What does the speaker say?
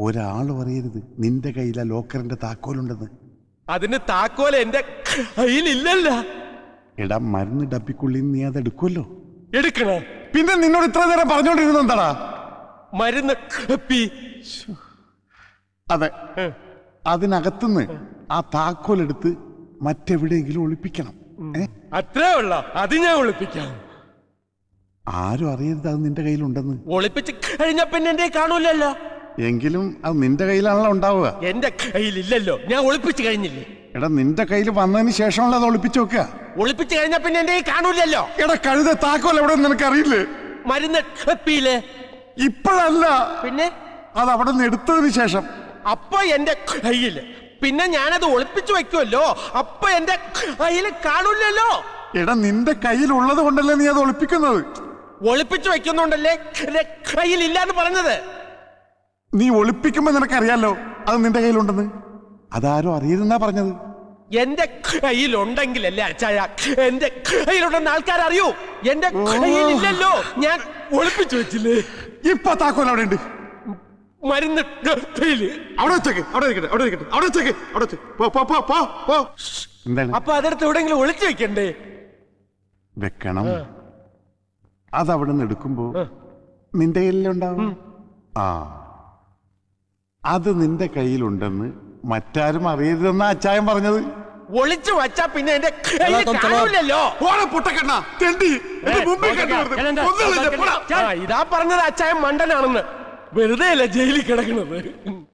ഒരാൾ പറയരുത് നിന്റെ കയ്യിലാ ലോക്കറിന്റെ താക്കോലുണ്ടെന്ന്. അതിന് താക്കോൽ എന്റെ കയ്യിലില്ലല്ല. എടാ മരുന്ന് ഡപ്പിക്കുള്ളിൽ നീ അത് എടുക്കുമല്ലോ. എടുക്കണേ? പിന്നെ നിന്നോട് ഇത്ര നേരം പറഞ്ഞോണ്ടിരുന്ന എന്താടാ? മരുന്ന് കപ്പി. അതെ, അതിനകത്തുനിന്ന് ആ താക്കോൽ എടുത്ത് മറ്റെവിടെയെങ്കിലും ഒളിപ്പിക്കണം. അത്രേ ഉള്ള അത് ഞാൻ ഒളിപ്പിക്കാം. ആരും അറിയരുത് അത് നിന്റെ കയ്യിലുണ്ടെന്ന്. ഒളിപ്പിച്ച് കഴിഞ്ഞ പിന്നെ എന്റെ കാണൂലല്ലോ. എങ്കിലും അത് നിന്റെ കയ്യിലാണല്ലോ ഉണ്ടാവുക. എന്റെ കയ്യിലില്ലല്ലോ, ഞാൻ ഒളിപ്പിച്ചു കഴിഞ്ഞില്ലേ. എടാ നിന്റെ കയ്യിൽ വന്നതിന് ശേഷമുള്ള അത് ഒളിപ്പിച്ചു വെക്കുക. ഒളിപ്പിച്ചു കഴിഞ്ഞ പിന്നെ എന്റെ കാണൂലല്ലോ. എടാ കഴുത താക്കോൽ എവിടെ നിനക്ക് അറിയില്ലേ? മരുന്ന് കപ്പിയില്ലേ? ഇപ്പോഴല്ല, പിന്നെ അത് അവിടെ നിന്ന് എടുത്തതിന് ശേഷം. അപ്പൊ എന്റെ കയ്യില്, പിന്നെ ഞാനത് ഒളിപ്പിച്ചു വെക്കുമല്ലോ, അപ്പൊ എന്റെ കയ്യിൽ കാണൂലല്ലോ. എടാ നിന്റെ കയ്യിലുള്ളത് കൊണ്ടല്ലേ നീ അത് ഒളിപ്പിക്കുന്നത്? ഒളിപ്പിച്ചു വെക്കുന്നുണ്ടല്ലേ കയ്യിലില്ലാന്ന് പറഞ്ഞത്. നീ ഒളിപ്പിക്കുമ്പോ നിനക്കറിയാലോ അത് നിന്റെ കയ്യിലുണ്ടെന്ന്. അതാരും അറിയരുതെന്നാ പറഞ്ഞത്. എന്റെ കയ്യിലുണ്ടെങ്കിലല്ലേ അച്ചായ എന്റെ കയ്യിലുണ്ടെന്ന് ആൾക്കാരറിയൂ. എന്റെ കയ്യിലില്ലല്ലോ, ഞാൻ ഒളിപ്പിച്ചു വെച്ചില്ലേ. ഇപ്പൊ താക്കോൽ അവിടെ ഉണ്ട്. മരുന്ന് അവിടെ വെച്ചേക്ക്, അവിടെ ഇരിക്കട്ടെ, അവിടെ ഇരിക്കട്ടെ, അവിടെ വെച്ചേക്ക്, അവിടെ വെച്ചേക്ക്. എന്താണ്? അപ്പൊ അതെടുത്ത് എവിടെയെങ്കിലും ഒളിച്ചു വെക്കണ്ടേ? വെക്കണം. അതവിടെ നിന്ന് എടുക്കുമ്പോ നിന്റെ കയ്യിലുണ്ടാവും. ആ, അത് നിന്റെ കയ്യിലുണ്ടെന്ന് മറ്റാരും അറിയരുതെന്ന അച്ചായൻ പറഞ്ഞത്. ഒളിച്ചു വച്ചാ പിന്നെ എന്റെ കാണൂലല്ലോ. ഇതാ പറഞ്ഞത് അച്ചായൻ മണ്ടനാണെന്ന്. വെറുതെ അല്ല ജയിലിൽ കിടക്കുന്നത്.